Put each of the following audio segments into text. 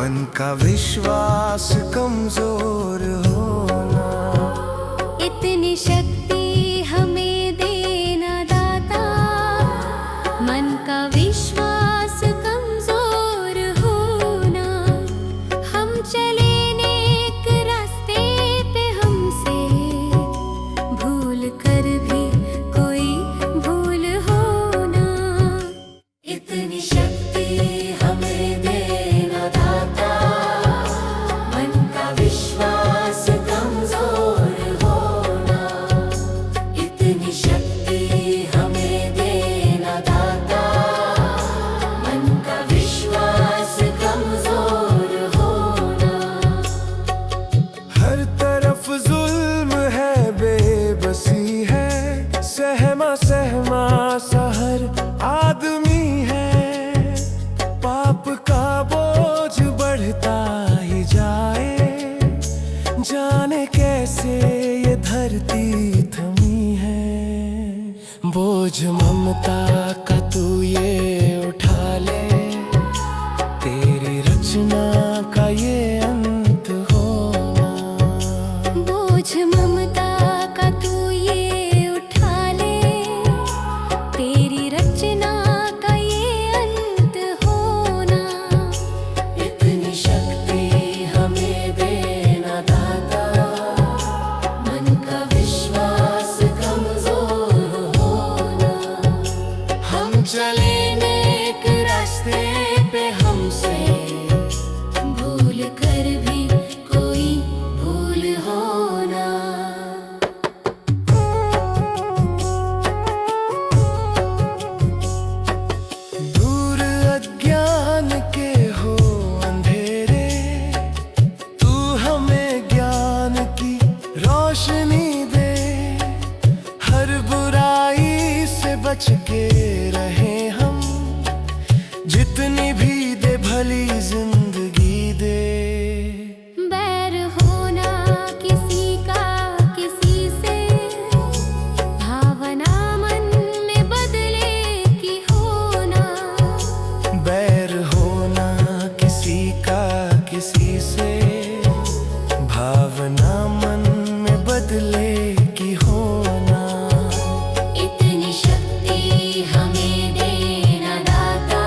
मन का विश्वास कमजोर होना। इतनी शक्ति हमें देना दाता, मन का विश्वास कमजोर होना। हम चले नेक रास्ते पे, हमसे भूल कर भी कोई भूल होना। इतनी शक्ति हमें देना दाता, मन का विश्वास कमजोर होना। इतनी शक्ति हमें देना दाता, मन का विश्वास कमजोर होना। हर तरफ जुल्म है, बेबसी है, सहमा सहमा सा हर आदमी है। पाप का बोझ बढ़ता ही जाए, जाने कैसे ये धरती थमी है। बोझ ममता का तू ये उठा ले, तेरी रचना का ये अंत होना। बोझ ममता का तू ये उठा ले, तेरी रचना का ये अंत होना। इतनी शक्ति हमें देना दाता, मन का विश्वास कमजोर होना। हम चले नेक रास्ते पे, हमसे भूल कर भी कोई भूल होना। दूर अज्ञान के हो अंधेरे, तू हमें ज्ञान की रोशनी दे। हर बुराई से बच के रहे हम, जितनी भी दे भली जिंदगी दे। बैर होना किसी का किसी से, भावना मन में बदले की होना। बैर होना किसी का किसी से, भावना मन में बदले की होना। इतनी शक्ति हमें देना दाता,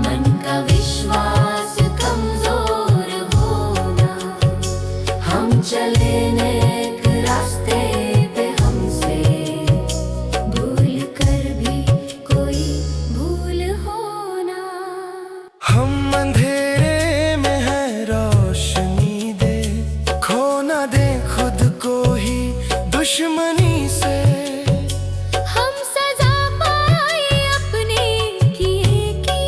मन का विश्वास कमजोर होना। हम चले नेक रास्ते पे, हमसे भूल कर भी कोई भूल होना। हम अंधेरे में है, रोशनी दे। खो ना दे खुद को ही दुश्मनी से। हम सजा पाए अपने किए की,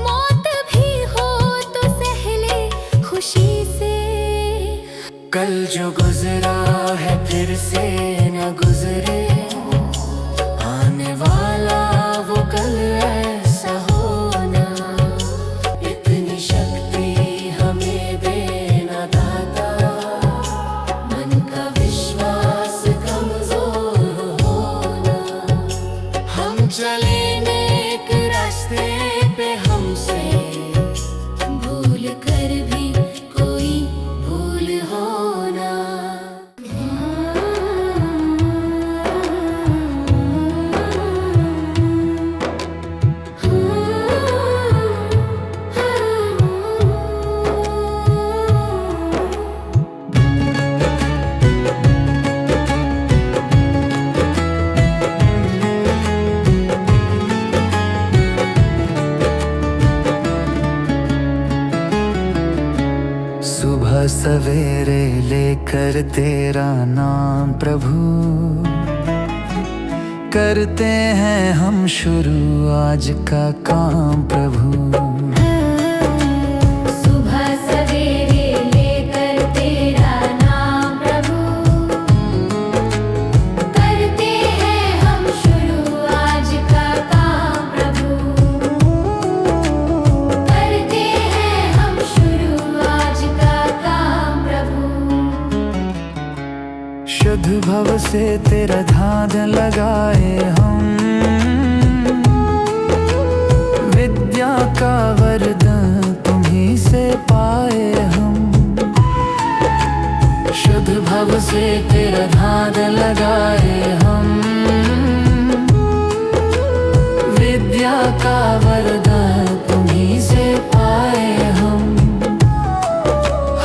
मौत भी हो तो सहले खुशी से। कल जो गुजरा है फिर से न गुजरे, आने वाला वो कल ऐसा होना। इतनी शक्ति हमें देना दाता, मन का विश्वास कमजोर होना। हम चले नेक रास्ते पे, हमसे भूल कर भी कोई भूल होना। सुबह सवेरे लेकर तेरा नाम प्रभु, करते हैं हम शुरू आज का काम प्रभु। सुबह सवेरे लेकर तेरा नाम प्रभु, करते हैं हम शुरू आज का काम प्रभु। करते हैं हम शुरू आज का काम प्रभु। शुद्ध भव से तेरा ध्यान लगाए हम, विद्या का वरदान से तेरा ध्यान लगाए हम। विद्या का वरदान तुम्हीं से पाए हम।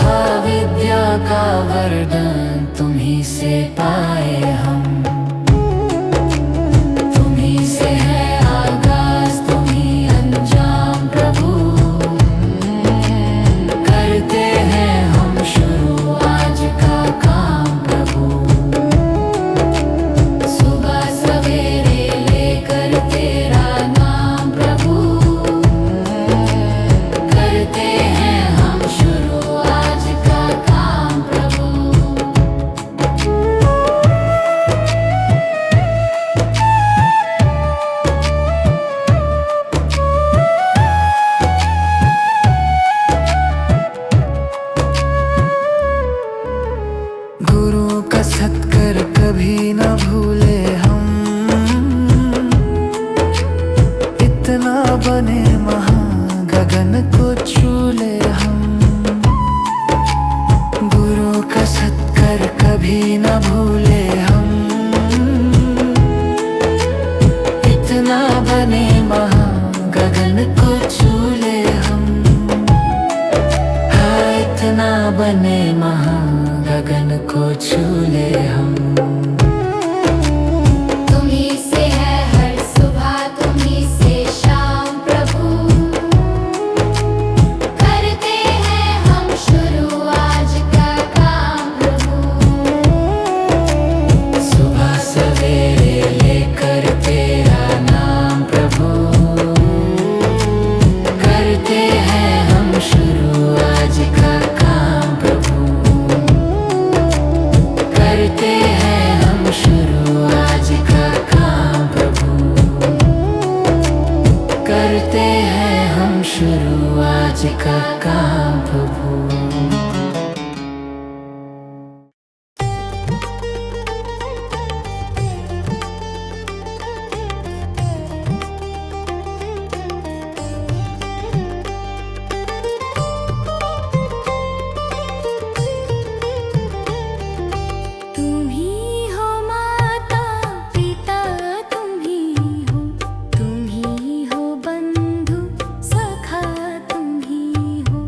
हाँ, विद्या का वरदान तुम्हीं से पाए हम। तुम्हीं से है आगाज, तुम्हीं अंजाम प्रभु। करते हैं हम शुरू आज का काम प्रभु। सुबह सवेरे लेकर तेरा नाम प्रभु। करते हैं हम शुरू आज का काम प्रभु। गुरु का सत्कर कभी न भूले हम। इतना बने महान गगन को छू ले हम। गुरु का सत्कर कभी न भूले हम। इतना बने महान गगन को छू ले हम। हाँ, इतना बने महान गगन को छू ले हम। तुम्हीं से है हर सुबह, तुम्हीं से शाम प्रभु। करते हैं हम शुरू आज का काम प्रभु। सुबह सवेरे लेकर तेरा नाम प्रभु। करते हैं हम शुरू आज का काम प्रभु। करते हैं हम शुरू आज का काम प्रभु। करते हैं हम शुरू आज का काम प्रभु। तुम्हीं हो माता पिता, तुम्हीं हो बंधु सखा, तुम्हीं हो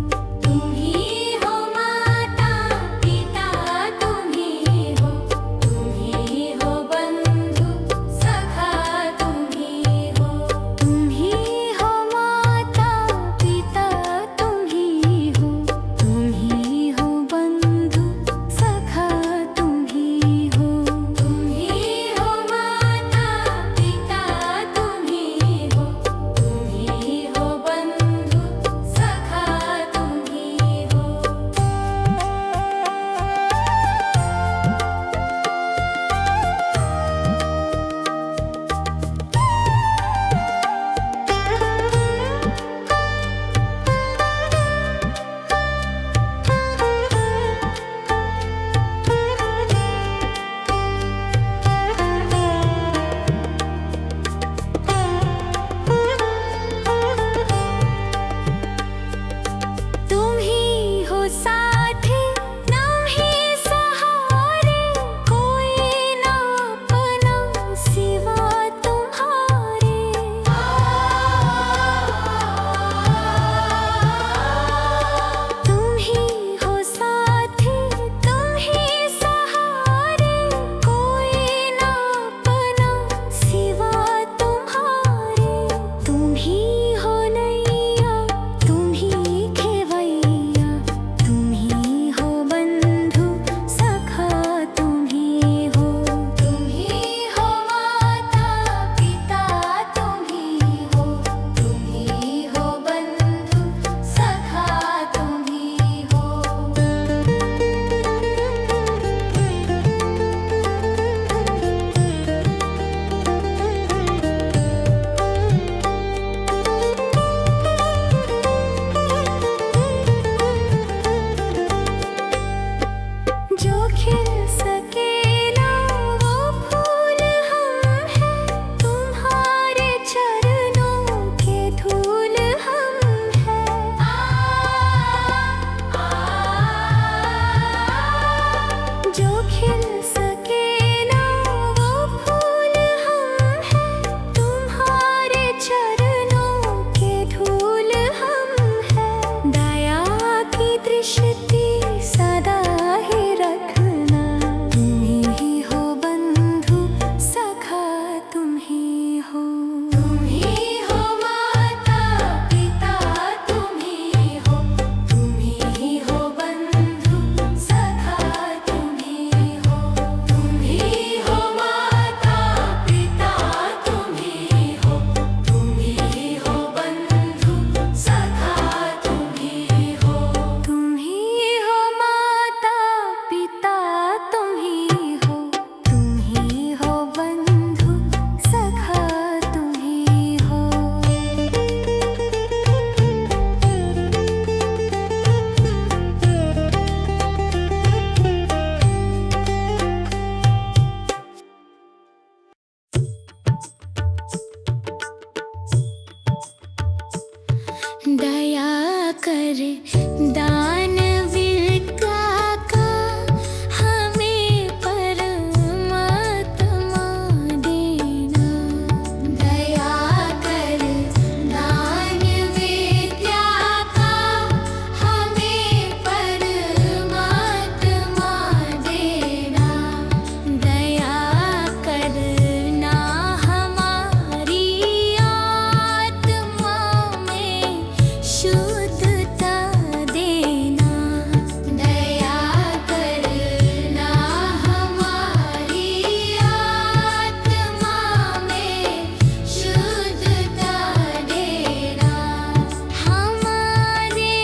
कर दानवीरता का हमें परमात्मा देना। दया कर दानवीरता का हमें परमात्मा देना। दया करना हमारी आत्मा में शुद्धता देना। दया करना हमारी आत्मा में शुद्धता देना। हमारे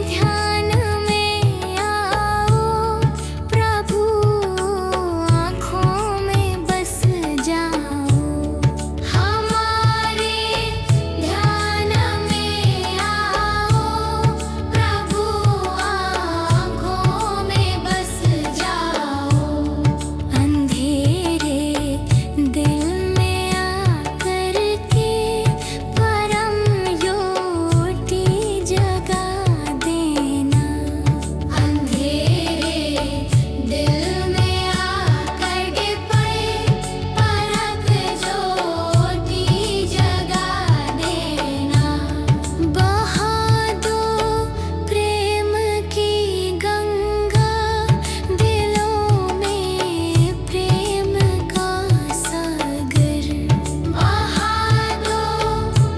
ध्यान में आओ प्रभु, आँखों में बस जाओ। हमारे ध्यान में आओ प्रभु, आँखों में बस जाओ। अंधेरे दिल में आकर के परम ज्योति जगा देना। अंधेरे दिल में आकर के परम ज्योति जगा देना। बहा दो प्रेम की गंगा दिलों में, प्रेम का सागर। बहा दो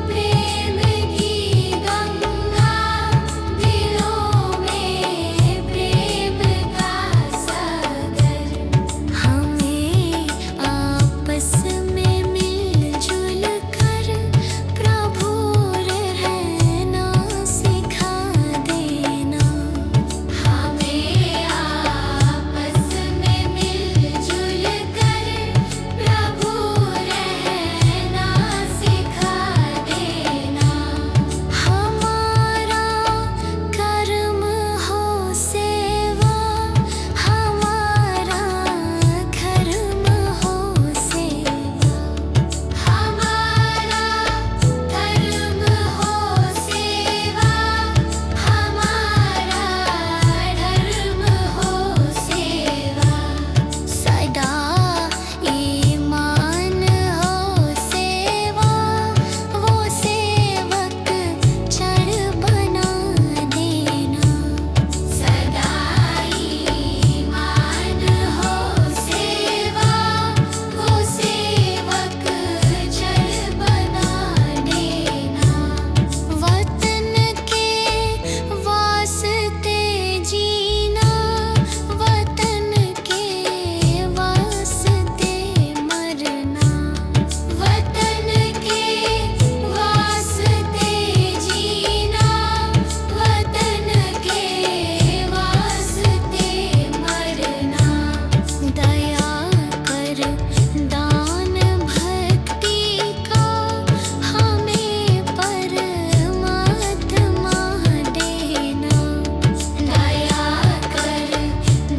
प्रेम की गंगा दिलों में, प्रेम का सागर। हमें आपस में मिलजुल कर प्रभु रहना सिखा देना। हमें आपस में मिलजुल कर प्रभु रहना सिखा देना। हमारा कर्म हो सेवा, हमारा धर्म हो सेवा। हमारा धर्म हो सेवा, हमारा धर्म हो सेवा। सदा ईमान हो सेवा, वो सेवक चढ़ बना देना। सदा ईमान हो सेवा, वो सेवक चढ़ बना देना। वतन के वास्ते जीना, वतन के वास्ते मरना। वतन के वास्ते जीना, वतन के वास्ते मरना। दया कर दान भक्ति का हमें परमात्मा देना। दया कर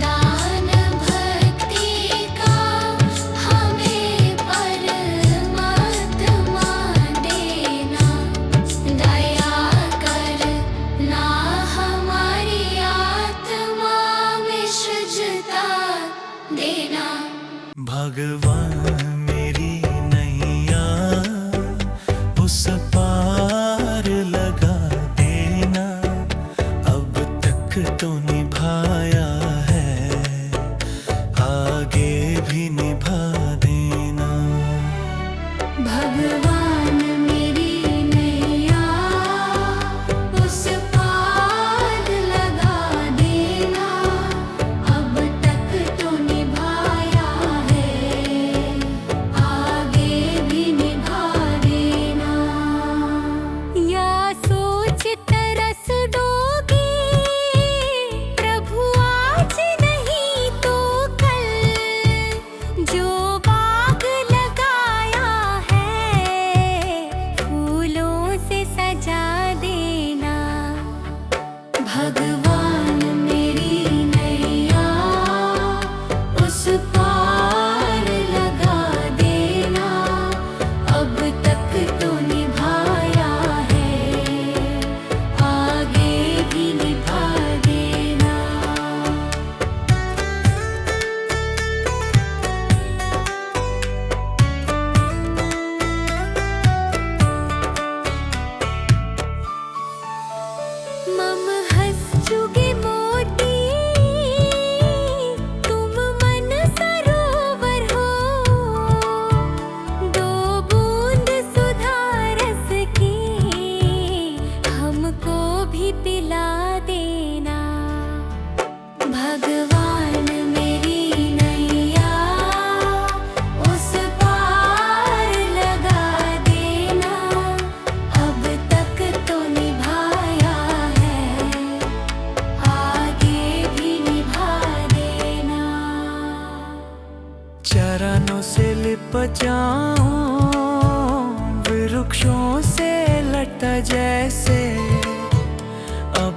दान भक्ति का हमें परमात्मा देना। दया करना हमारी आत्मा में शुद्धता देना। भगवान मेरी नैया उस पार लगा देना। अब तक तो निभाया है, आगे भी निभा देना। भगवान मेरी नैया उस पार लगा देना। अब तक तो निभाया है,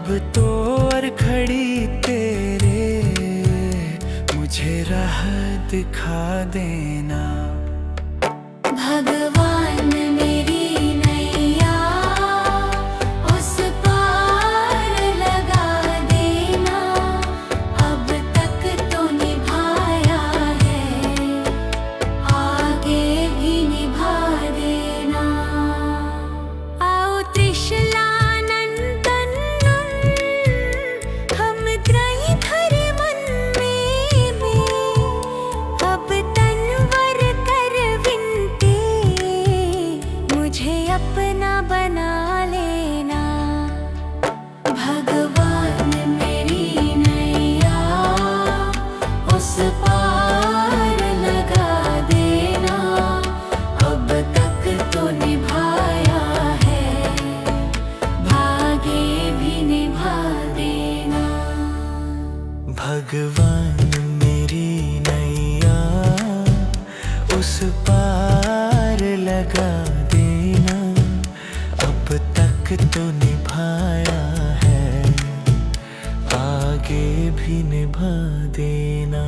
तो और खड़ी तेरे मुझे राह दिखा देना। भगवान मेरी नैया उस पार लगा देना। अब तक तो निभाया है, आगे भी निभा देना। आओ त्रिशला अपना बना लेना। भगवान मेरी नैया उस पार लगा देना। अब तक तो निभाया है, भागे भी निभा देना। भगवान मेरी नैया उस पार लगा देना। अब तक तो निभाया है, आगे भी निभा देना।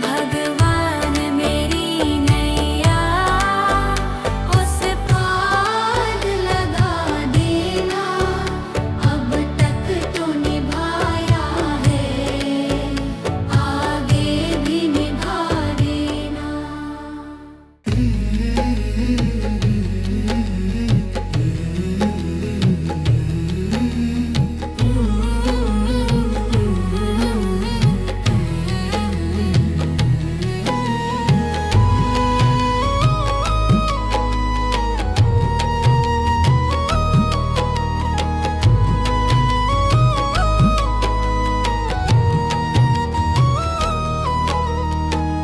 भगवान मेरी नैया उस पार लगा देना। अब तक तो निभाया है, आगे भी निभा देना।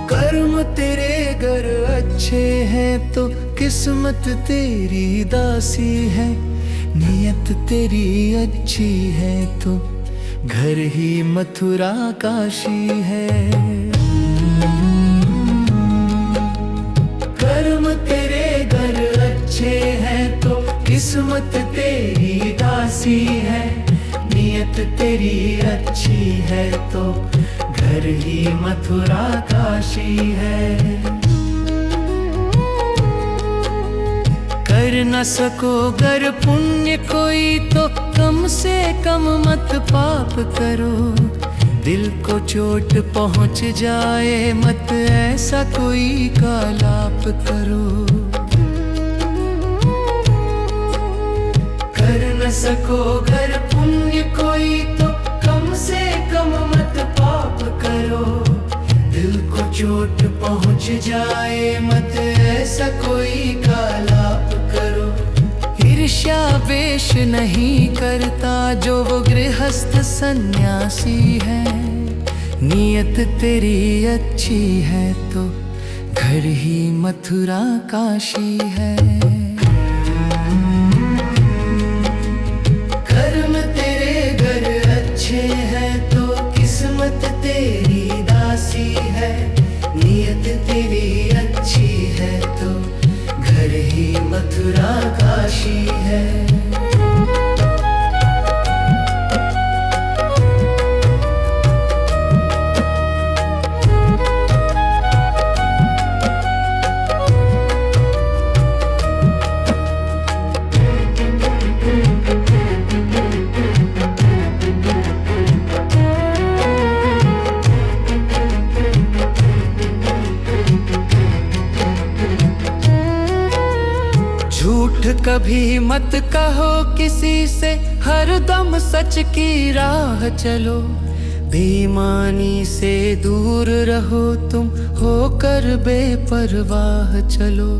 कर्म तेरे घर अच्छे हैं तो किस्मत तेरी दासी है। नियत तेरी अच्छी है तो घर ही मथुरा काशी है। कर्म तेरे घर अच्छे हैं तो किस्मत तेरी दासी है। नियत तेरी अच्छी है तो घर ही मथुरा काशी है। कर न सको गर पुण्य कोई तो कम से कम मत पाप करो। दिल को चोट पहुंच जाए मत ऐसा कोई कालाप करो। कर न सको गर पुण्य कोई तो कम से कम मत पाप करो। दिल को चोट पहुंच जाए मत ऐसा कोई कालाप करो। ईर्ष्या वेश नहीं करता जो वो गृहस्थ सन्यासी है। नियत तेरी अच्छी है तो घर ही मथुरा काशी है। कर्म तेरे घर अच्छे हैं तो किस्मत तेरी दासी है। नियत तेरी अच्छी है तो घर ही मथुरा काशी है। झूठ कभी मत कहो किसी से, हरदम सच की राह चलो। बेईमानी से दूर रहो तुम, होकर बेपरवाह चलो।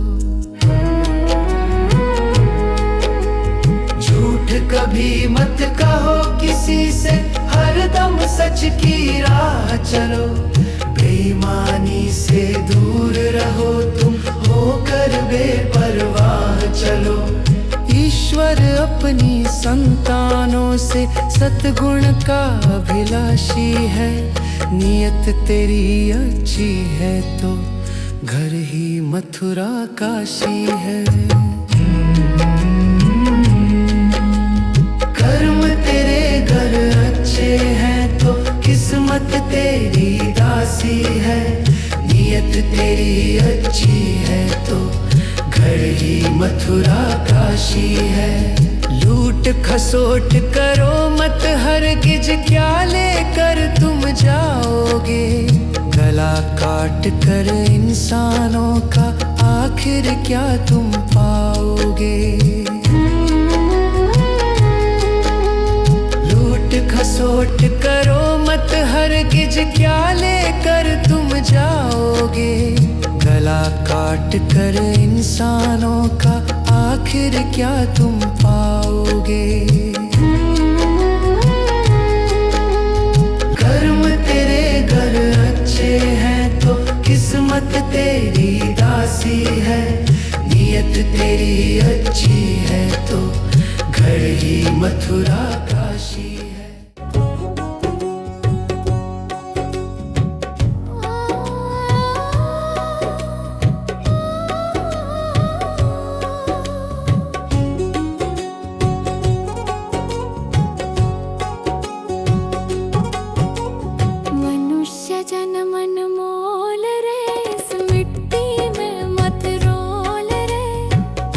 झूठ कभी मत कहो किसी से, हरदम सच की राह चलो। बेईमानी से दूर रहो तुम, होकर बेपरवाह चलो। ईश्वर अपनी संतानों से सतगुण का अभिलाषी है। नियत तेरी अच्छी है तो घर ही मथुरा काशी है। कर्म तेरे काशी है। लूट खसोट करो मत हरगिज, क्या लेकर तुम जाओगे। गला काट कर इंसानों का आखिर क्या तुम पाओगे। लूट खसोट करो मत हरगिज, क्या लेकर तुम जाओगे। गला काट कर इंसानों का आखिर क्या तुम पाओगे। कर्म तेरे घर अच्छे हैं तो किस्मत तेरी दासी है। नियत तेरी अच्छी है तो घर ही मथुरा काशी है। मनुष्य जन्म अनमोल रे, इस मिट्टी में मत रोल रे।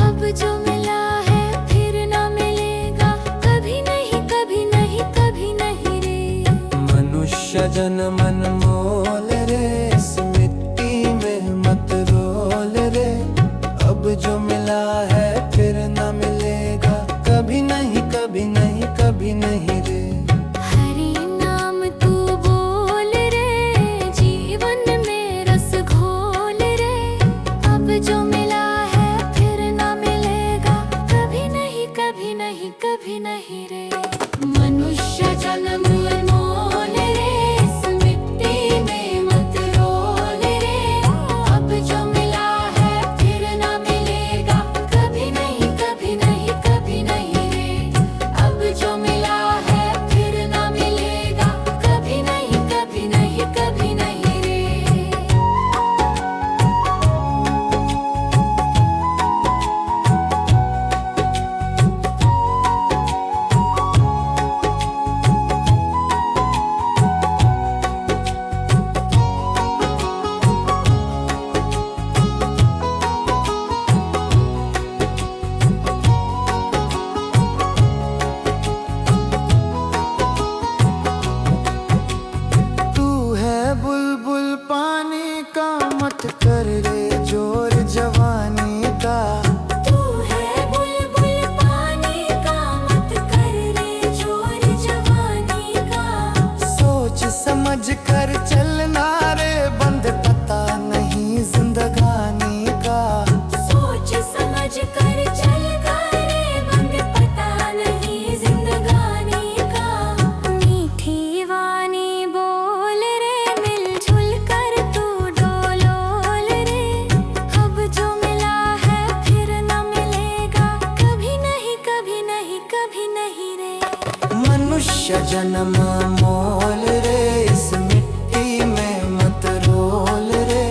अब जो मिला है फिर ना मिलेगा, कभी नहीं कभी नहीं कभी नहीं रे। मनुष्य जन्म अनमोल रे, इस मिट्टी में मत रोल रे। अब जो मिला है फिर न मिलेगा, कभी नहीं कभी नहीं कभी नहीं रे। हरि नाम तू बोल रे, जीवन में रस घोल रे। अब जो मिला है फिर ना मिलेगा, कभी नहीं कभी नहीं कभी नहीं रे। मनुष्य जन्म अनमोल रे, इस मिट्टी में मत रोल रे। अब जो मिला है फिर ना मिलेगा, कभी नहीं कभी नहीं कभी नहीं रे। अब जो मिला है फिर ना मिलेगा, कभी नहीं कभी नहीं कभी नहीं रे। तू है बुलबुल पानी का, मत कर रे जोर जवानी का। तू है बुलबुल पानी का, मत कर रे जोर जवानी का। सोच समझ कर चलना रे, बंद पता नहीं जिंदगानी का। सोच समझ कर चल करे, बंद पता नहीं जिंदगानी का। मीठी वाणी बोल रे, मिलजुल कर तू डोलोल रे। अब जो मिला है फिर न मिलेगा, कभी नहीं कभी नहीं कभी नहीं रे। मनुष्य जन्म मोल रे, इस मिट्टी में मत रोल रे।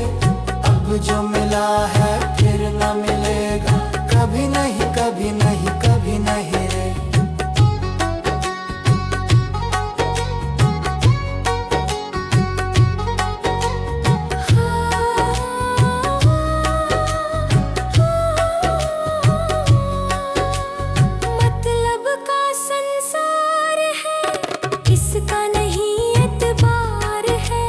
अब जो मिला है फिर न मिलेगा, कभी नहीं कभी नहीं कभी नहीं रे। मतलब का संसार है, इसका नहीं एतबार है।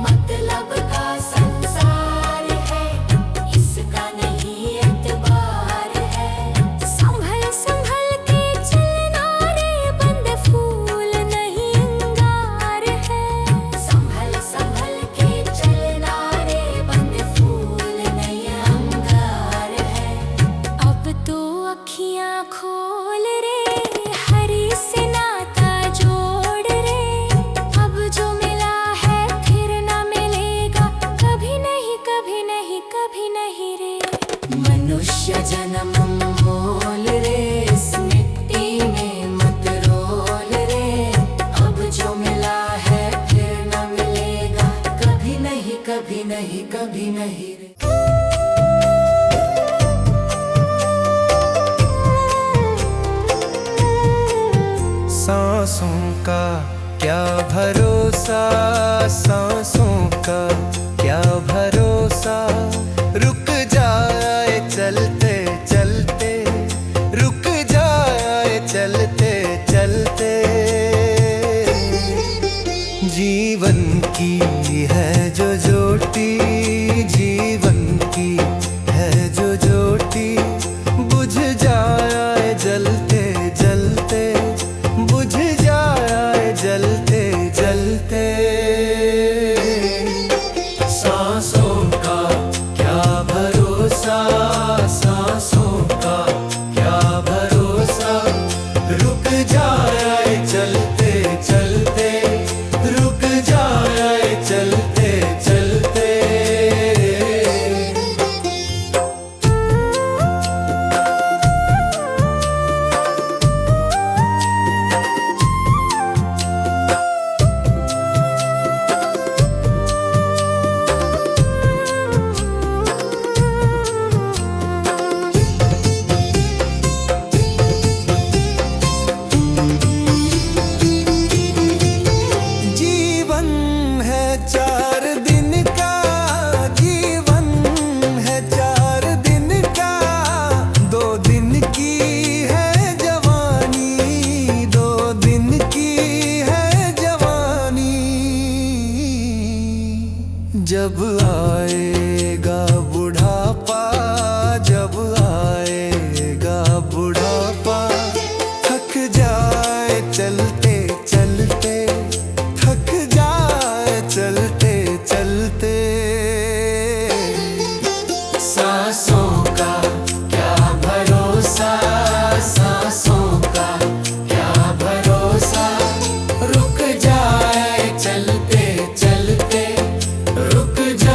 मतलब का संसार है, इसका नहीं एतबार है। संभल संभल के चलना रे, बंद फूल नहीं अंगार है। संभल संभल के चलना रे, बंद फूल नहीं अंगार है। अब तो अखियां खोल रे, हरि से नाता जोड़ रे। अब जो मिला है फिर ना मिलेगा, कभी नहीं कभी नहीं कभी नहीं रे। मनुष्य जन्म मोल रे, इस मिट्टी में मत रोल रे। अब जो मिला है फिर ना मिलेगा, कभी नहीं कभी नहीं कभी नहीं रे। सांसों का क्या भरोसा, सांसों का क्या भरोसा। रुक जाए चलते चलते, रुक चलते चलते। जीवन की है जो ज्योति, जीवन की है जो ज्योति, बुझ जाए जलते जलते, बुझ जाए जलते जलते। सांसों का क्या भरोसा, सांसों का क्या भरोसा, रुक जाए चलते चलते, रुक जाए चलते चलते। जीवन है 4 दिन का, जीवन है 4 दिन का, 2 दिन की है जवानी, 2 दिन की है जवानी। जब आएगा बुढ़ापा, जब आएगा बुढ़ापा, थक जाए चलते चलते, थक जाए चलते चलते। सांसों का क्या भरोसा, सांसों का क्या भरोसा, रुक जाए चलते चलते, रुक जाए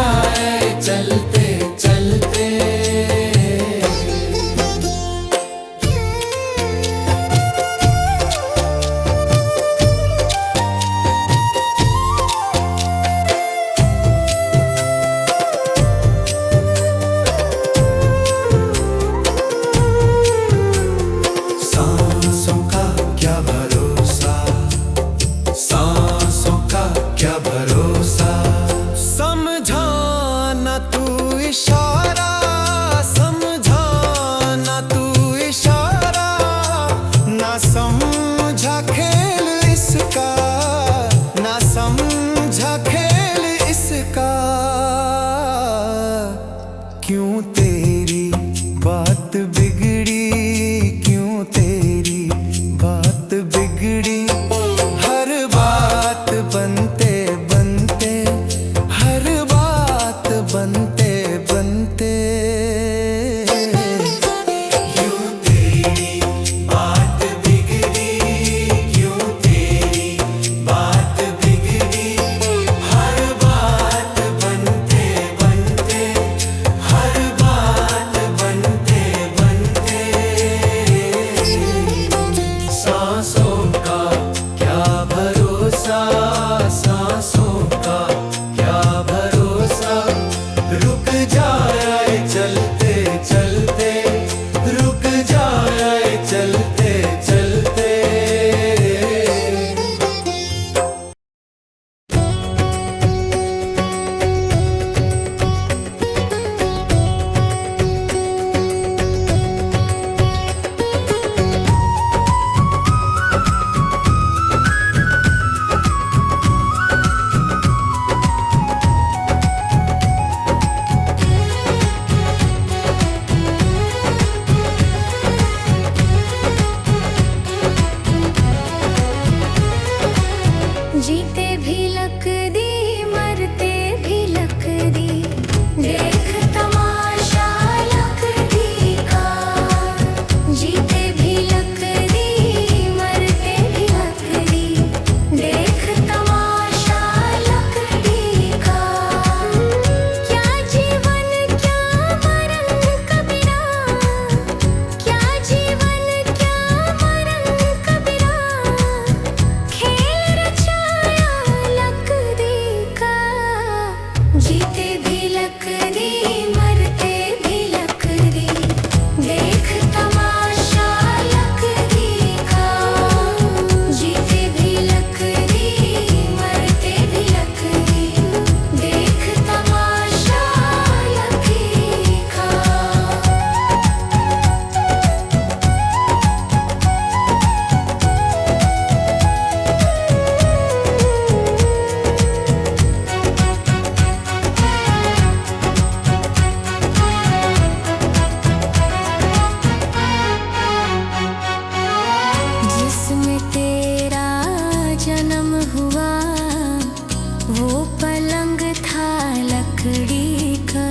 वो पलंग था लकड़ी का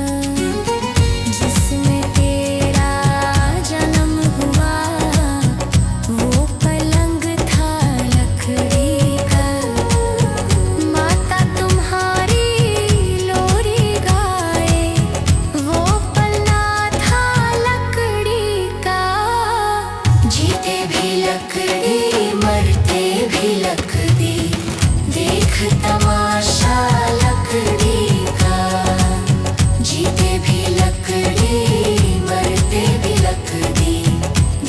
जिसमें तेरा जन्म हुआ। वो पलंग था लकड़ी का। माता तुम्हारी लोरी गाए, वो पलना था लकड़ी का। जीते भी लकड़ी, मरते भी लकड़ी, देख तमाशा लकड़ी का। जीते भी लकड़ी, मरते भी लकड़ी,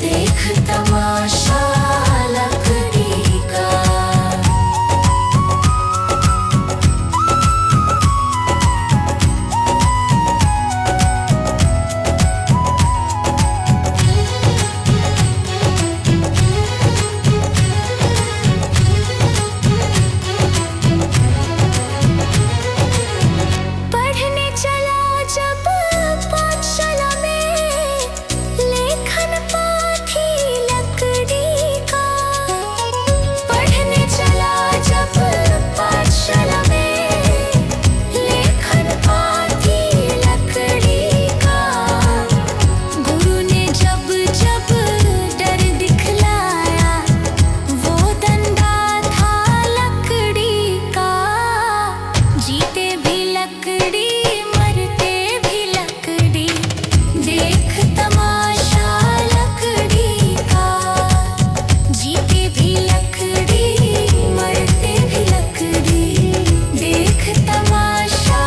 देख तमाशा लकड़ी का। पढ़ने चला जब पाठशाला में, लेखन पाथी लकड़ी का। पढ़ने चला जब पाठशाला में, लेखन पाथी लकड़ी का। गुरु ने जब जब डर दिखलाया, वो डंडा था लकड़ी का। जीते भी लकड़ी, मरते भी लकड़ी, देख तमाशा लकड़ी का। जीते भी लकड़ी, मरते भी लकड़ी, देख तमाशा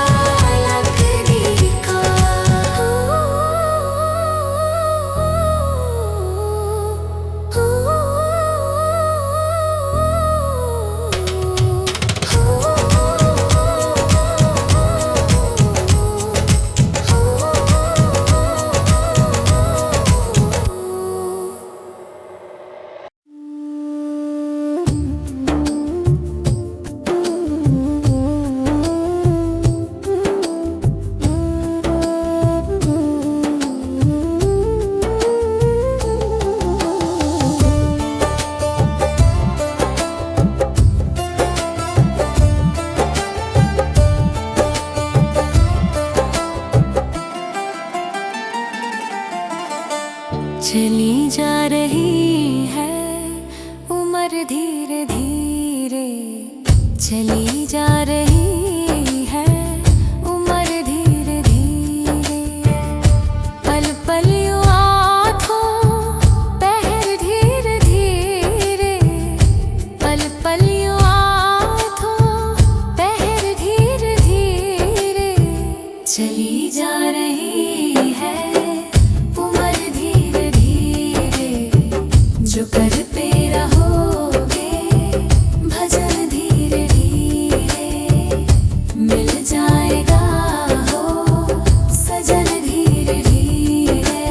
लकड़ी का। चली जा रही है उम्र धीरे धीरे, चली जा रही है उम्र धीरे धीरे। पल पल यूं आँखों पहर धीरे धीरे, पल पल यूं आँखों पहर धीरे धीरे। चली जा रही है उम्र धीरे धीरे, जो करते रहोगे भजन धीरे धीरे, मिल जाएगा हो सजन धीरे धीरे।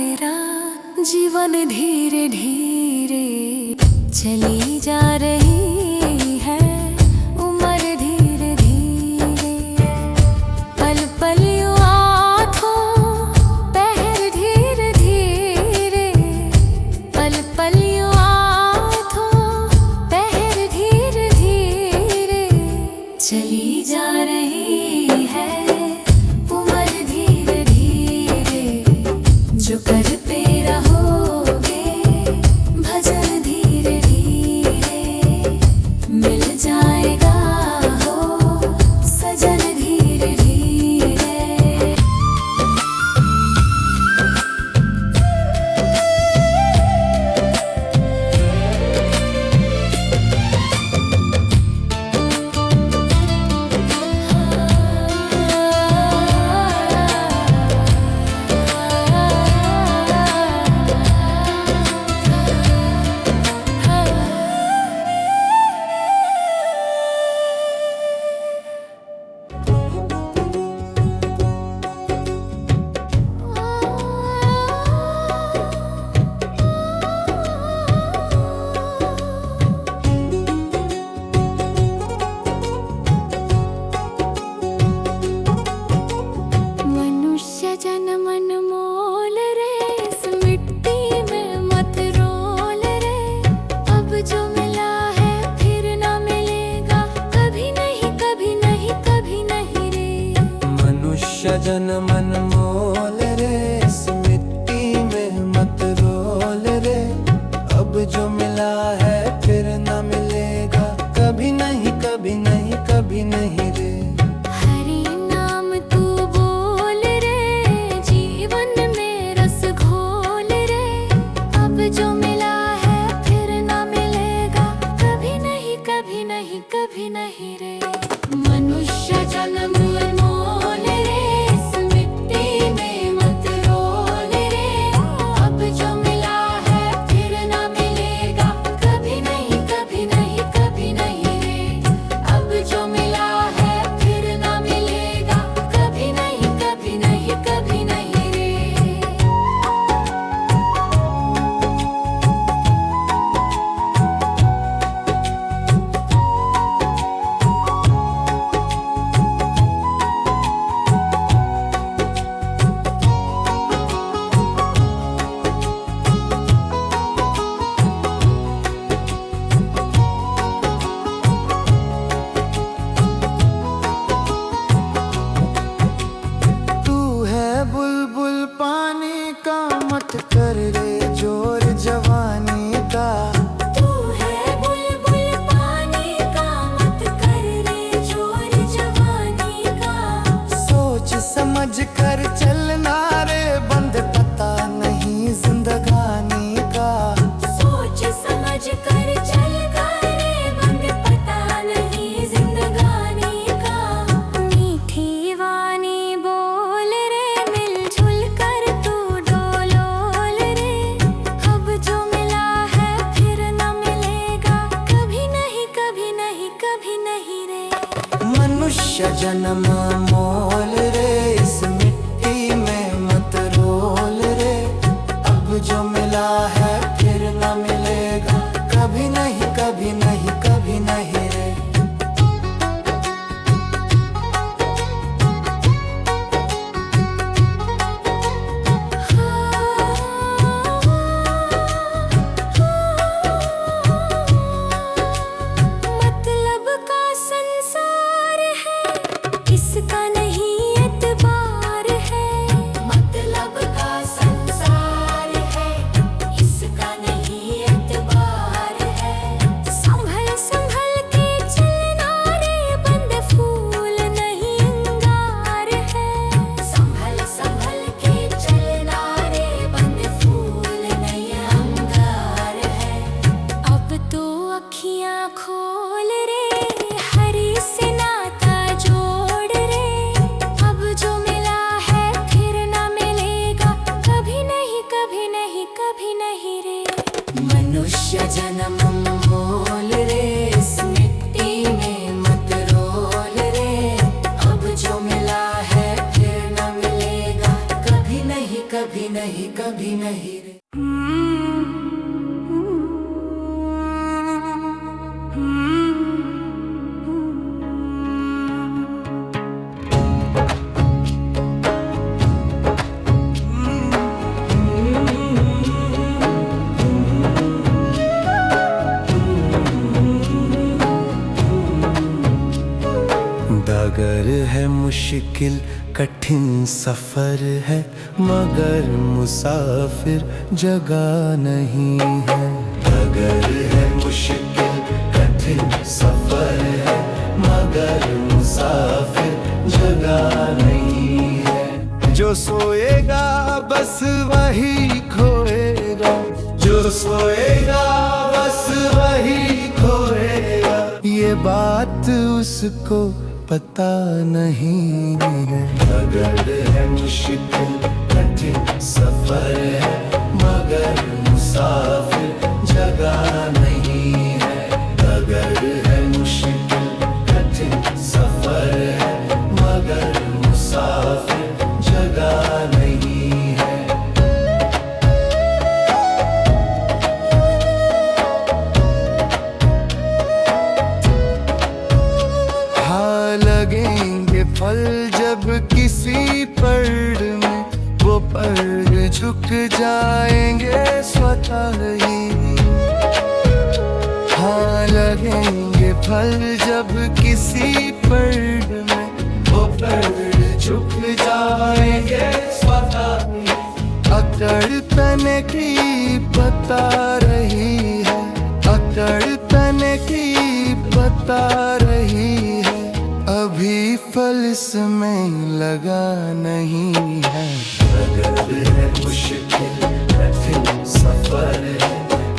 तेरा जीवन धीरे धीरे चली जा रही है, उम्र धीरे धीरे पल पल यूं आँखों पहर धीरे धीरे पल पल यूं आँखों पहर धीरे धीरे चली जा रही है, उम्र धीरे धीरे जो करते रहोगे भजन धीरे धीरे मिल जाएगा हो सजन धीरे धीरे। मनुष्य जन्म अनमोल रे, इस मिट्टी में मत रोल रे, अब जो मिला है फिर ना मिलेगा, कभी नहीं कभी नहीं कभी नहीं रे। मनुष्य जन्म अनमोल रे, इस मिट्टी में मत रोल रे, अब जो मिला है फिर न मिलेगा, कभी नहीं कभी नहीं कभी नहीं रे। हरि नाम तू बोल रे, जीवन में रस घोल रे, अब जो मिला है फिर ना मिलेगा, कभी नहीं कभी नहीं कभी नहीं रे। मनुष्य जन्म अनमोल रे, इस मिट्टी में मत रोल रे, अब जो मिला है फिर ना मिलेगा, कभी नहीं कभी नहीं कभी नहीं रे। अब जो मिला है फिर ना मिलेगा, कभी नहीं कभी नहीं कभी नहीं रे। तू है बुलबुल पानी का, मत कर रे जोर जवानी का। तू है बुलबुल पानी का, मत कर रे जोर जवानी का। सोच समझ कर चलना रे, बंद पता नहीं जिंदगानी का। सोच समझ कर चल करे, बंद पता नहीं जिंदगानी का। मीठी वाणी बोल रे, मिलजुल कर तू डोलोल रे, अब जो मिला है फिर ना मिलेगा, कभी नहीं कभी नहीं कभी नहीं रे। मनुष्य जन्म मोल रे, इस मिट्टी में मत रोल रे, अब जो मिला है फिर न मिलेगा, कभी नहीं कभी नहीं कभी नहीं रे। मतलब का संसार है, इसका नहीं डगर है मुश्किल कठिन सफर है, मगर मुसाफिर जगह नहीं है। डगर है मुश्किल कठिन सफर है, मगर मुसाफिर जगह नहीं है। जो सोएगा बस वही खोएगा, जो सोएगा बस वही खोएगा, ये बात उसको पता नहीं है। डगर है मुश्किल कठिन सफर है, मगर मुसाफिर जगह नहीं है। डगर है मुश्किल कठिन सफर है, मगर मुसाफिर जगह नहीं है। हाँ लगेंगे फल जब किसी पर्द में, वो पर्द झुक जाएंगे स्वतः ही। हाँ लगेंगे फल जब किसी पर्द में, वो पर्द झुक जाएंगे स्वतः ही। अकड़ तने की बता रही है, अकड़ तने की बता रही है, अभी फल इसमें लगा नहीं है। डगर है मुश्किल कठिन सफर है,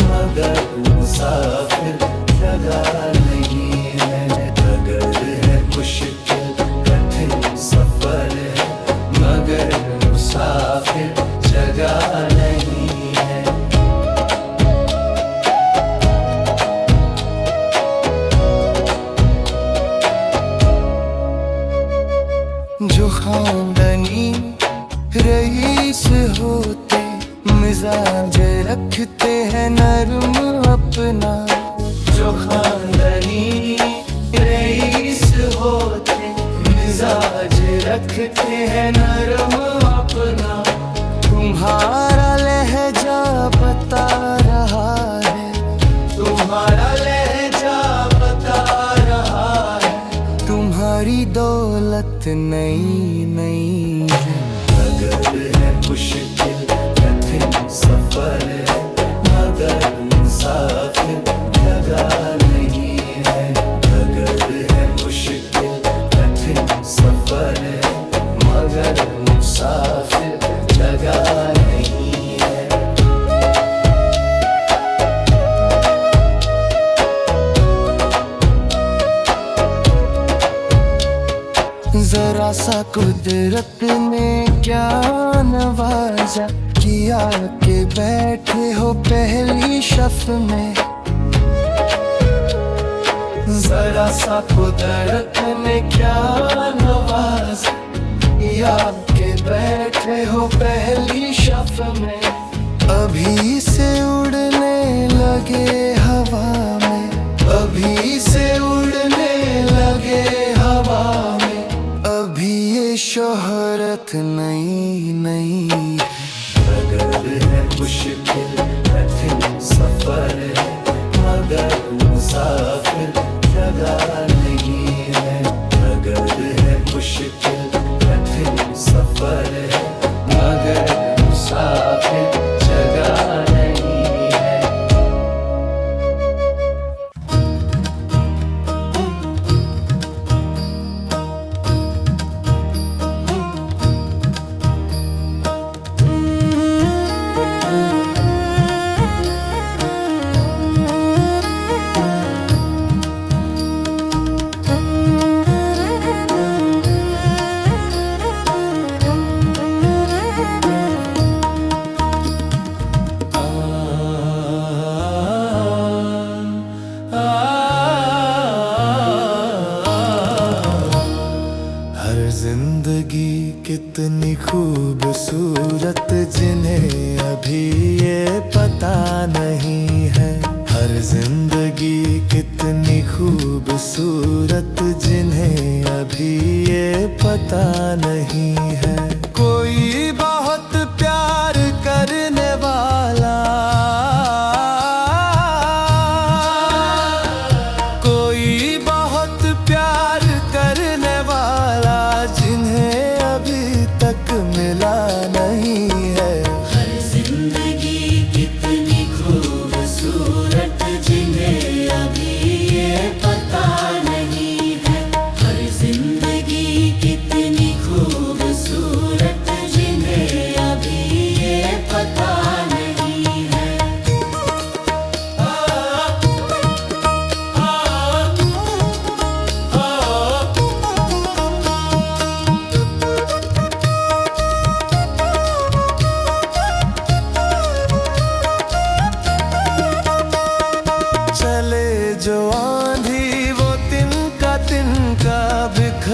मगर मुसाफिर जगह नहीं है। डगर है मुश्किल कठिन सफर है, मगर मुसाफिर जगह नहीं है। जो खानदानी रईस होते, मिजाज रखते हैं नरम अपना। जो खानदानी रईस होते, मिजाज रखते हैं नरम अपना। तुम्हारा लहजा बता रहा है, तुम्हारा लहजा बता रहा है, तुम्हारी दौलत नई नई है। डगर है मुश्किल कठिन सफर है, मगर मुसाफिर जगह नहीं है। डगर है मुश्किल कठिन सफर है, मगर मुसाफिर जगह नहीं है। जरा सा कुदरत ने क्या नवाजा किया के बैठे हो पहली शफ में। जरा सा कुदरत ने क्या नवाजा किया के बैठे हो पहली शफ में। अभी से उड़ने लगे हवा में, अभी से उड़ने लगे हवा में, अभी ये शोहरत नई नई है। डगर है मुश्किल कठिन सफर है, मगर मुसाफिर जगह नहीं है। डगर है मुश्किल कठिन सफर है, मगर मुसाफिर जगह नहीं है। जिंदगी कितनी खूबसूरत जिन्हें अभी ये पता नहीं है। हर जिंदगी कितनी खूबसूरत जिन्हें अभी ये पता नहीं है। कोई बहुत प्यार करने वाला, कोई बहुत प्यार करने वाला,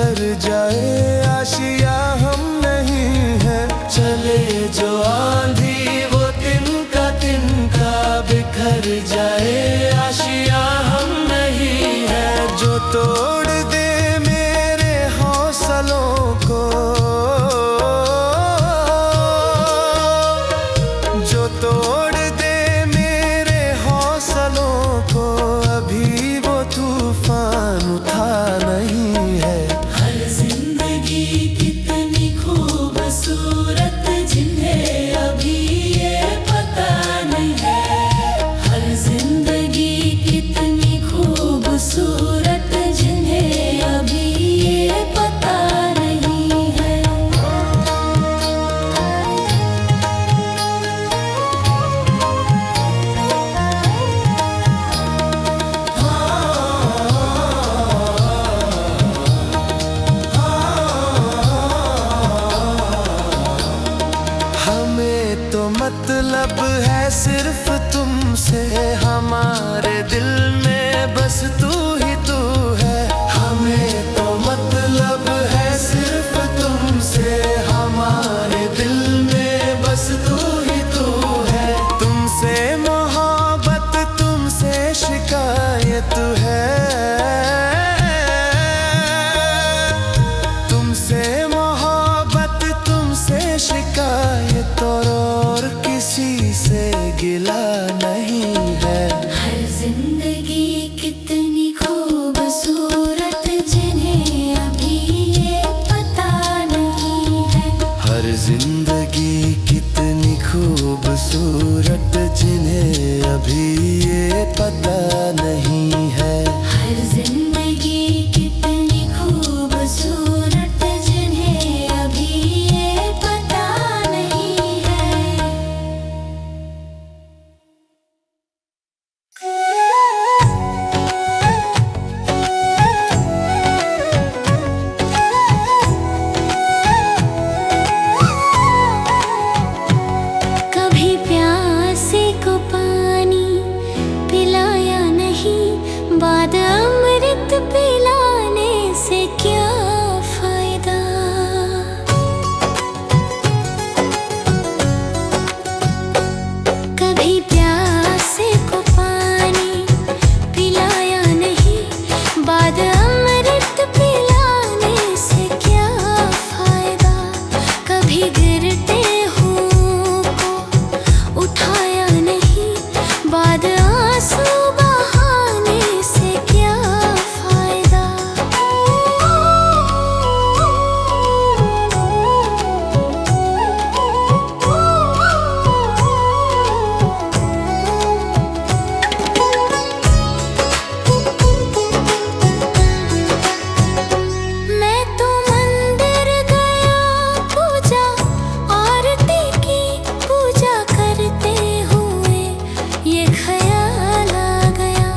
बिखर जाए आशिया हम नहीं है। चले जो आंधी वो तिनका तिनका बिखर जाए आशिया हम नहीं है। जो तोड़ दे मेरे हौसलों को, जो तोड़ दे मेरे हौसलों को, अभी वो तूफान उठा नहीं है। हर जिंदगी कितनी खूबसूरत जिन्हें अभी ये पता नहीं है। हर जिंदगी कितनी खूबसूरत जिन्हें अभी ये पता नहीं है। हमें तो मतलब है सिर्फ तुमसे, हमारे दिल में बस तू ही तू है। हमें तो मतलब है सिर्फ तुमसे, हमारे दिल में बस तू ही तू है। तुमसे मोहब्बत तुमसे शिकायत है, तुमसे मोहब्बत तुमसे शिकायत और किसी से गिला नहीं है। हर जिंदगी कितनी खूबसूरत जिन्हें अभी ये पता नहीं है। हर जिंदगी कितनी खूबसूरत जिन्हें अभी ये पता नहीं है। हर जिंदगी कितनी खूबसूरत जिन्हें अभी ये पता नहीं है। कभी प्यासे को पानी पिलाया नहीं, बाद अमृत पिलाने से क्या फायदा। कभी प्यासे को पानी पिलाया नहीं, बाद अमृत पिलाने से क्या फायदा। कभी गिरते हूँ को उठाया नहीं, बाद आंसू बहाने से क्या फायदा। मैं तो मंदिर गया पूजा आरती की, पूजा करते हुए ये ख्याल आ गया।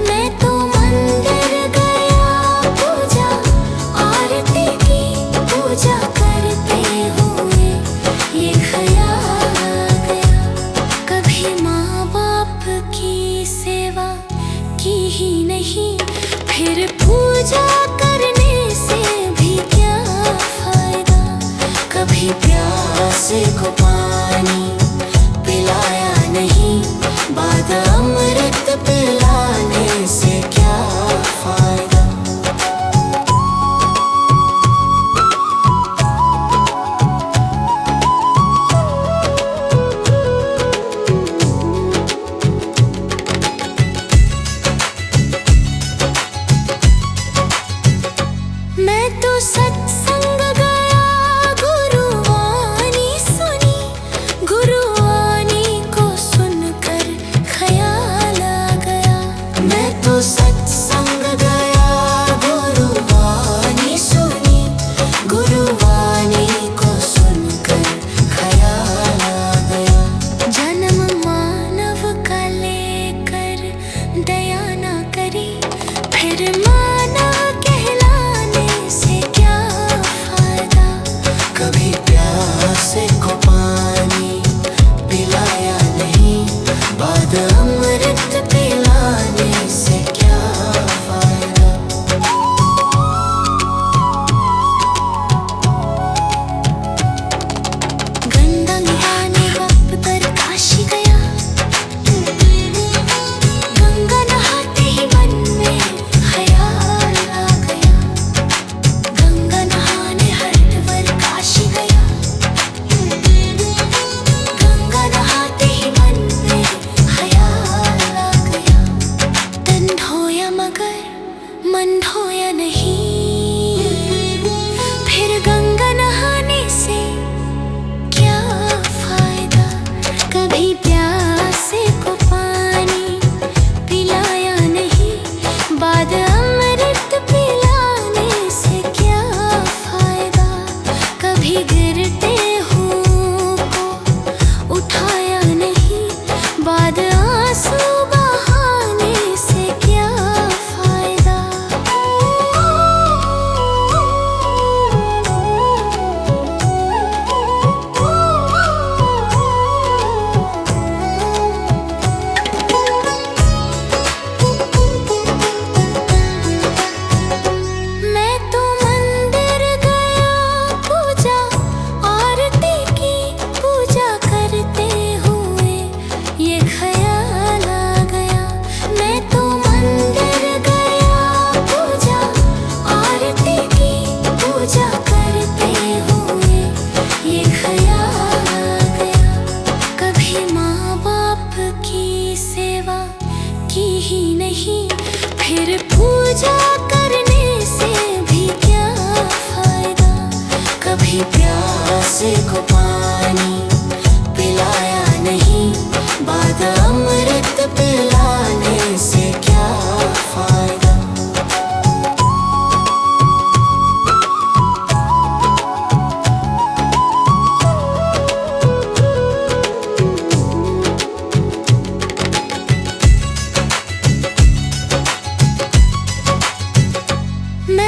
मैं तो मंदिर गया पूजा आरती की, पूजा करते हुए ये ख्याल आ गया। कभी माँ बाप की सेवा की ही नहीं, फिर पूजा करने से भी क्या फायदा। कभी प्यासे को पानी पिलाया नहीं, बाद अमृत पिलाने से क्या फायदा। मैं तो सत्संग गया, गुरुवाणी सुनी, गुरुवाणी को सुनकर ख्याल आ गया। मैं तो सत्संग गया, गुरुवाणी सुनी, गुरुवाणी को सुनकर ख्याल आ गया। जन्म मानव का लेकर दया ना करी, फिर मानव कहलाने से क्या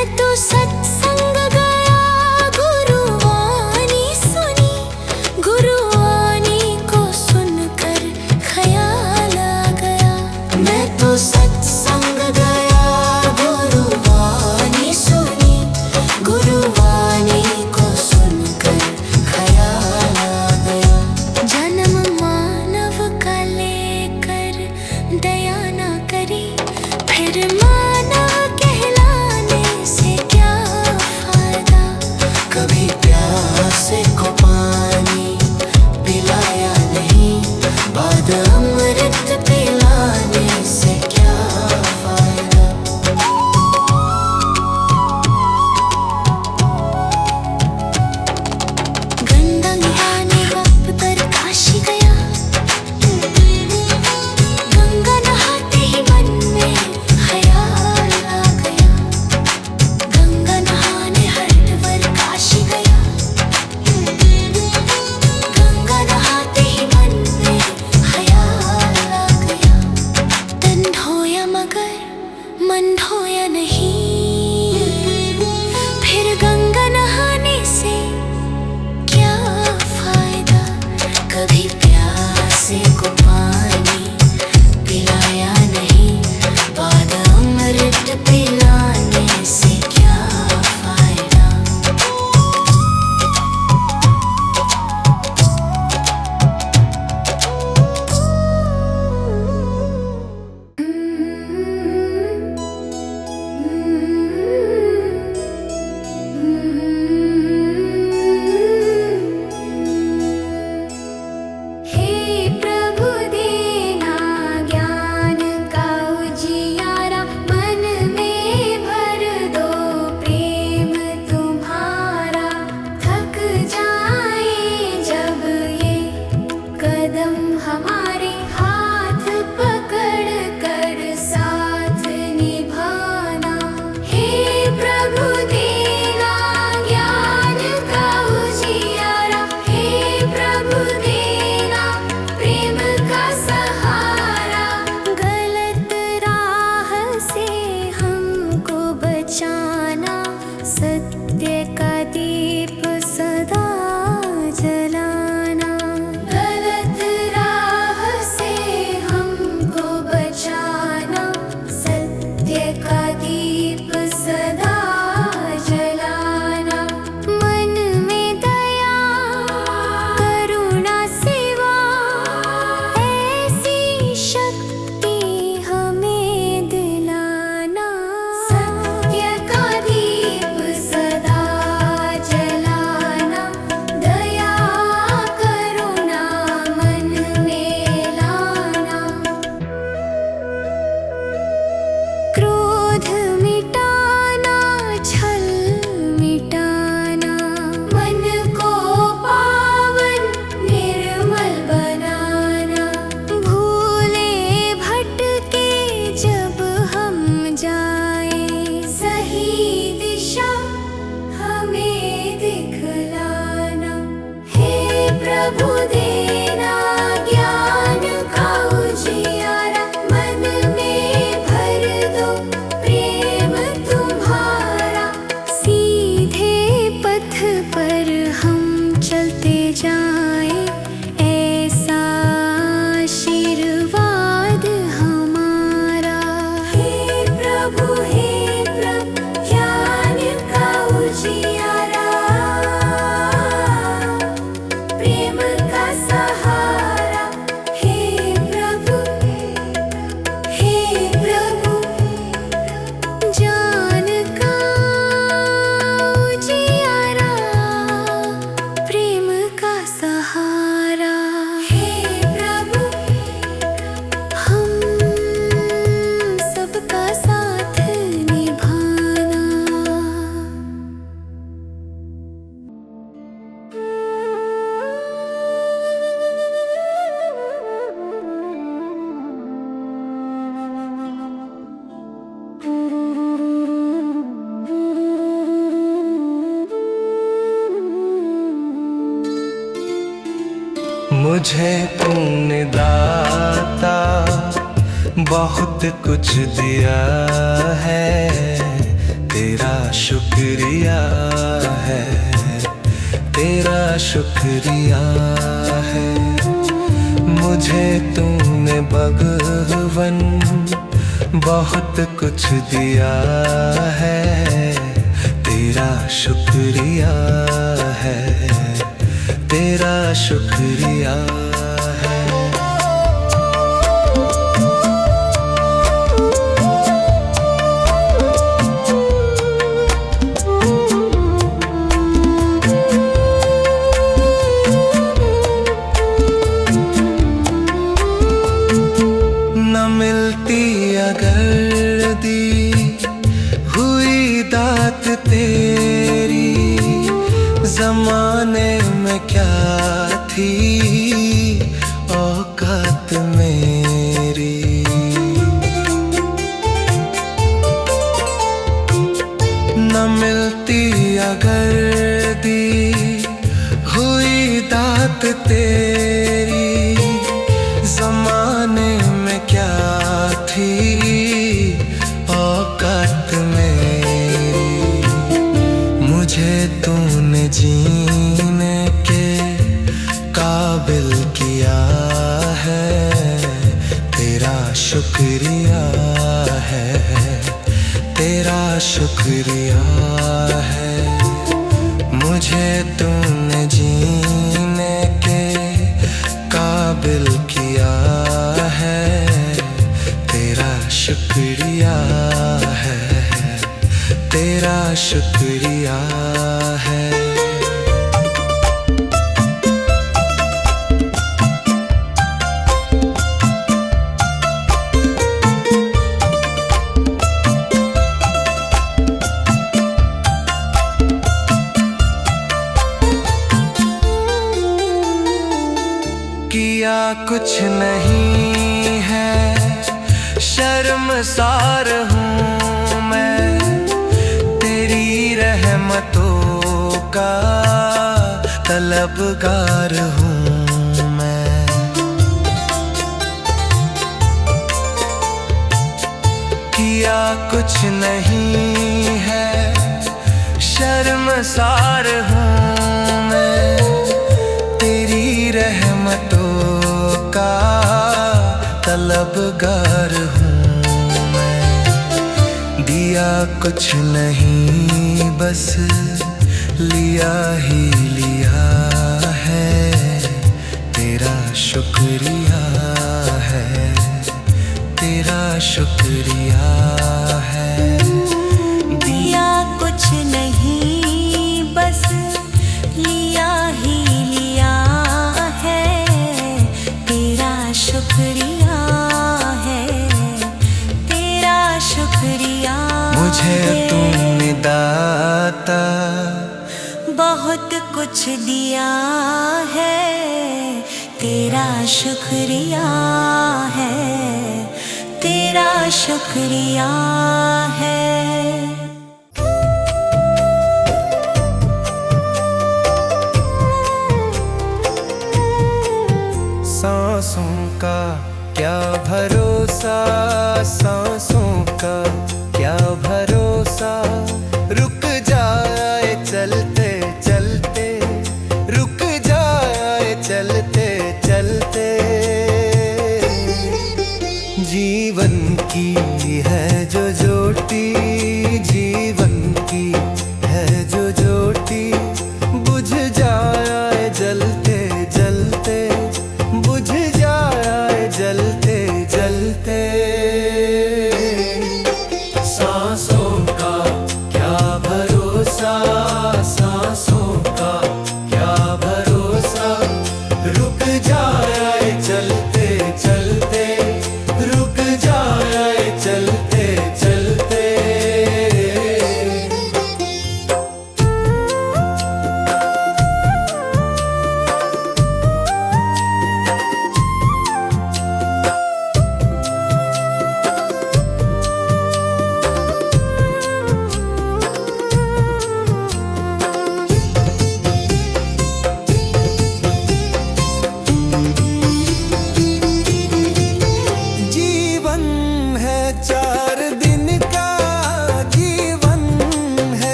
मैं तो सत्संग गया, गुरुवाणी सुनी, गुरुवाणी को सुनकर ख्याल आ गया। मैं तो सत्संग गया, गुरुवाणी सुनी, गुरुवाणी को सुनकर ख्याल आ गया। जन्म मानव का लेकर दया न करी, फिर मानव कहलाने से क्या फायदा। कभी प्यासे को पानी पिलाया नहीं, बाद अमृत पिलाने से क्या फायदा। गंगा नहाने वक्त पर काशी गया, गंगा नहाते ही मन में ख्याल आ गया। गंगा नहाने हरिद्वार काशी गया, गंगा नहाते ही मन में ख्याल आ गया। तन धोया मगर मन धोया नहीं, फिर गंगा नहाने से क्या फायदा। कभी प्यासे को पानी पिलाया नहीं, बाद अमृत पिलाने से क्या फायदा। हे प्रभु देना ज्ञान का उजियारा, मन में भर दो प्रेम तुम्हारा। थक जाए जब ये कदम हमारे, हाथ पकड़ कर साथ निभाना। हे प्रभु देना ज्ञान का उजियारा, हे प्रभु देना प्रेम का सहारा। गलत राह से हमको बचाना, सत्य का दीप सदा जलाना। गलत राह से हमको बचाना, सत्य का दीप सदा जलाना। मन में दया करुणा सेवा, ऐसी शक्ति हमें दिलाना। सत्य का दीप सदा जलाना, दया करुणा मन में लाना। क्रोध मिटाना, छल मिटाना, मन को पावन निर्मल बनाना। भूले भटके जब हम जाए, सही दिशा हमें दिखलाना। हे प्रभु देना ज्ञान का उजियारा, मन में भर दो प्रेम तुम्हारा। सीधे पथ पर हम चलते जाएं, ऐसा आशीर्वाद हमारा। हे प्रभु ज्ञान का उजियारा, प्रेम का सहारा। हे प्रभु ज्ञान का उजियारा, प्रेम का सहारा। हे प्रभु हम सबका साथ निभाना। मुझे तुमने दाता बहुत कुछ दिया है, तेरा शुक्रिया है, तेरा शुक्रिया है। मुझे तूने भगवन बहुत कुछ दिया है, तेरा शुक्रिया है, तेरा शुक्रिया है। न मिलती अगर दी हुई दात तेरी, जमाने में क्या थी औकात मेरी। न मिलती अगर दी हुई दात तेरी, जमाने में क्या थी औकात मेरी। मुझे तूने जीने के काबिल किया है, तेरा शुक्रिया है, तेरा शुक्रिया है। मुझे तूने जीने के काबिल किया है, तेरा शुक्रिया है, तेरा शुक्रिया है। किया कुछ नहीं है, शर्मसार हूँ मैं, तेरी रहमतों का तलबगार हूँ मैं। किया कुछ नहीं है, शर्मसार हूँ मैं, तेरी रहमतों का तलबगार हूँ मैं। दिया कुछ नहीं बस लिया ही लिया है, तेरा शुक्रिया है, तेरा शुक्रिया है। दिया कुछ नहीं बस लिया ही लिया है, तेरा शुक्रिया है, तेरा शुक्रिया। मुझे तूने दाता बहुत कुछ दिया है, तेरा शुक्रिया है, तेरा शुक्रिया है। सांसों का क्या भरोसा, सांसों का क्या भरोसा, रुक जाए चलते चलते, रुक जाए चलते चलते। जीवन की है जो ज्योति,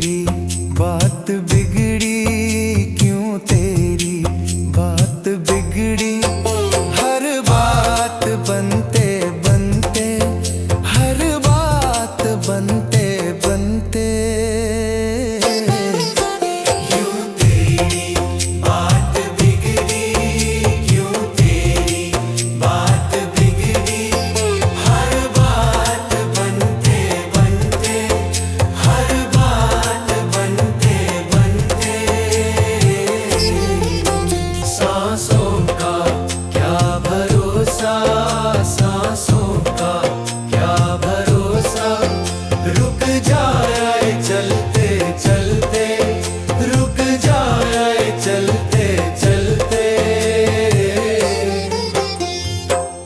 तेरी बात बिगड़ी, क्यों तेरी बात बिगड़ी।